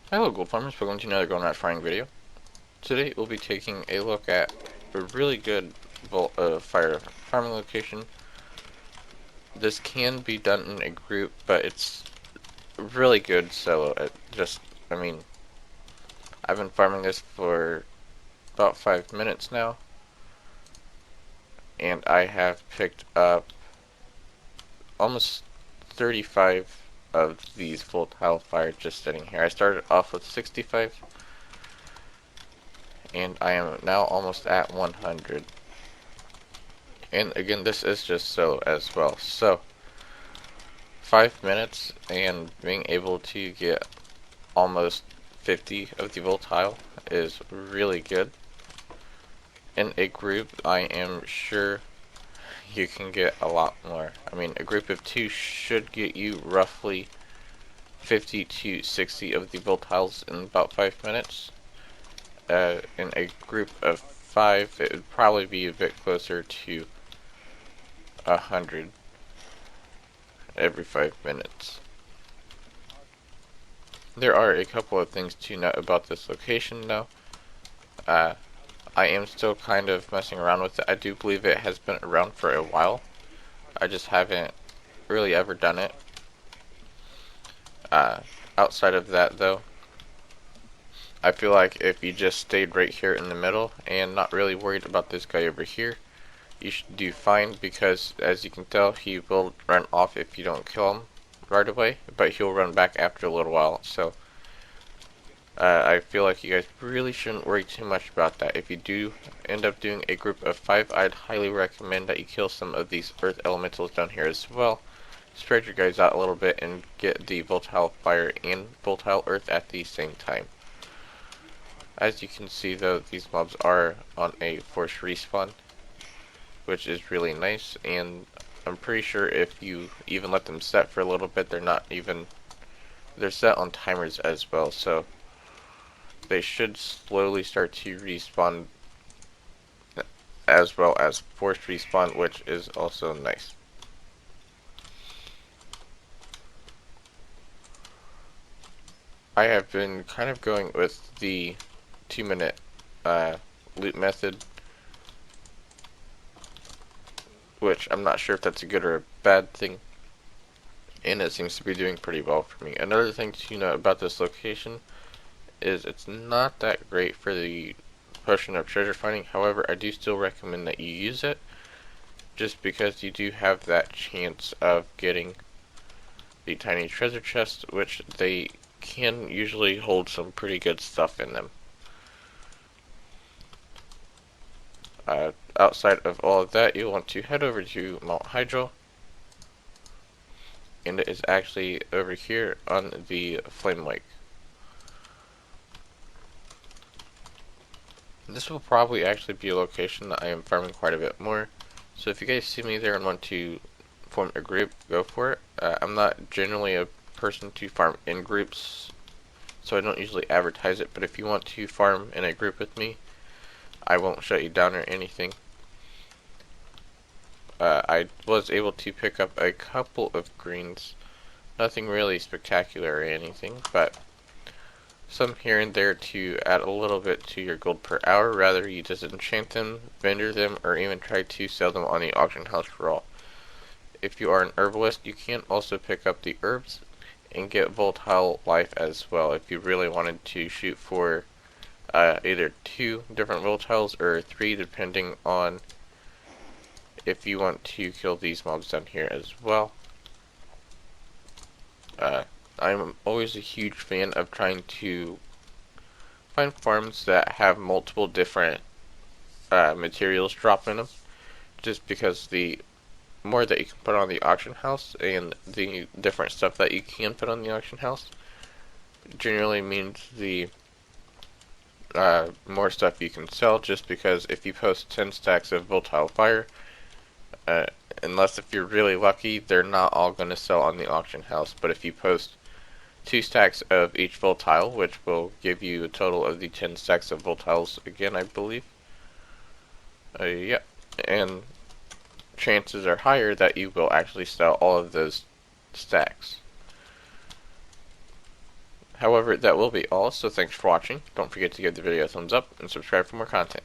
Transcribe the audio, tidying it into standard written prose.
Hello gold farmers, welcome to another Gold Notch Farming video. Today we'll be taking a look at a really good fire farming location. This can be done in a group, but it's really good solo. I've been farming this for about 5 minutes now, and I have picked up almost 35 of these Volatile fire just sitting here. I started off with 65, and I am now almost at 100. And again, this is just solo as well. So, 5 minutes and being able to get almost 50 of the Voltile is really good. In a group, I am sure you can get a lot more. I mean, a group of 2 should get you roughly 50 to 60 of the Volatiles in about 5 minutes. In a group of 5, it would probably be a bit closer to 100 every 5 minutes. There are a couple of things to note about this location now. I am still kind of messing around with it. I do believe it has been around for a while. I just haven't really ever done it. Outside of that though, I feel like if you just stayed right here in the middle and not really worried about this guy over here, you should do fine, because as you can tell, he will run off if you don't kill him right away, but he'll run back after a little while. So I feel like you guys really shouldn't worry too much about that. If you do end up doing a group of 5, I'd highly recommend that you kill some of these earth elementals down here as well. Spread your guys out a little bit and get the Volatile fire and Volatile earth at the same time. As you can see though, these mobs are on a forced respawn, which is really nice, and I'm pretty sure if you even let them set for a little bit, they're set on timers as well, so they should slowly start to respawn as well as forced respawn, which is also nice. I have been kind of going with the 2-minute loot method, which I'm not sure if that's a good or a bad thing, and it seems to be doing pretty well for me. Another thing to know about this location is it's not that great for the potion of treasure finding. However, I do still recommend that you use it, just because you do have that chance of getting the tiny treasure chests, which they can usually hold some pretty good stuff in them. Outside of all of that, you'll want to head over to Mount Hydro, and it is actually over here on the Flame Lake. This will probably actually be a location that I am farming quite a bit more, so if you guys see me there and want to form a group, go for it. I'm not generally a person to farm in groups, so I don't usually advertise it, but if you want to farm in a group with me, I won't shut you down or anything. I was able to pick up a couple of greens, nothing really spectacular or anything, but some here and there to add a little bit to your gold per hour. Rather you disenchant them, vendor them, or even try to sell them on the auction house raw. If you are an herbalist, you can also pick up the herbs and get volatile life as well if you really wanted to shoot for either 2 different volatiles or 3, depending on if you want to kill these mobs down here as well. I'm always a huge fan of trying to find farms that have multiple different materials drop in them, just because the more that you can put on the auction house and the different stuff that you can put on the auction house generally means the more stuff you can sell, just because if you post 10 stacks of Volatile fire, unless if you're really lucky, they're not all going to sell on the auction house. But if you post 2 stacks of each Voltile, which will give you a total of the 10 stacks of Volatiles again, I believe. Yeah, and chances are higher that you will actually sell all of those stacks. However, that will be all, so thanks for watching. Don't forget to give the video a thumbs up and subscribe for more content.